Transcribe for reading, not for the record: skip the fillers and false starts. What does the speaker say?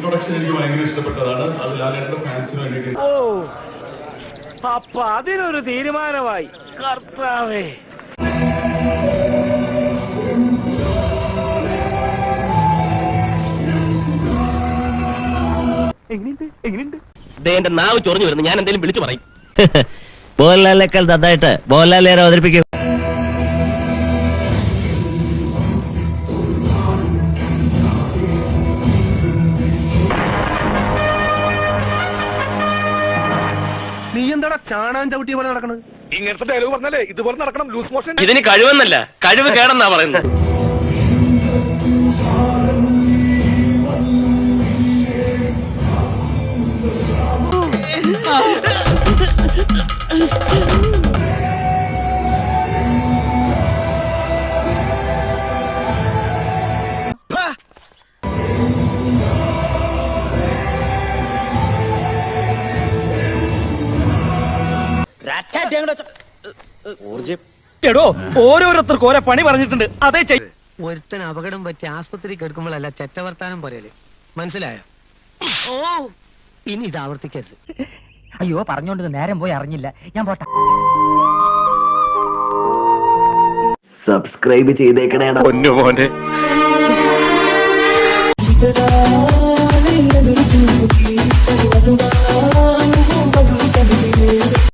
Production എനിക്ക് ഭയങ്കര ഇഷ്ടപ്പെട്ടതാണ്. അത് ലാലേട്ടന്റെ ഫാൻസിന് വേണ്ടിയിട്ട്. ഓ, അപ്പൊ അതിനൊരു തീരുമാനമായി. കർത്താവേ, എന്റെ നാവ് ചൊറിഞ്ഞു വരുന്നു. ഞാൻ എന്തെങ്കിലും വിളിച്ചു പറയും. മോഹൻലാലിനേക്കാൾ നന്നായിട്ട് മോഹൻലാലിനെ അവതരിപ്പിക്കും. നീ എന്താടാ ചാണാൻ ചവിട്ടിയ പോലെ നടക്കണത്? ഇങ്ങനത്തെ ഡയലോഗ് പറഞ്ഞാലേ ഇതുപോലെ നടക്കണം. Loose motion. ഇതിന് കഴിവെന്നല്ല, കഴിവ് കേടെന്നാ പറയുന്നത്. ഓരോരുത്തർക്ക് ഓരോ പണി പറഞ്ഞിട്ടുണ്ട്. അതേ ഒരുത്തൻ അപകടം പറ്റി ആസ്പത്രി കിടക്കുമ്പോഴല്ല ചെറ്റവർത്താനം പറയല്. മനസ്സിലായോ? ഇനി ഇത് ആവർത്തിക്കരുത്. അയ്യോ, പറഞ്ഞോണ്ട് നേരം പോയി അറിഞ്ഞില്ല. ഞാൻ പോട്ടെ. സബ്സ്ക്രൈബ് ചെയ്തേക്കണേടാ പൊന്നു മോനെ.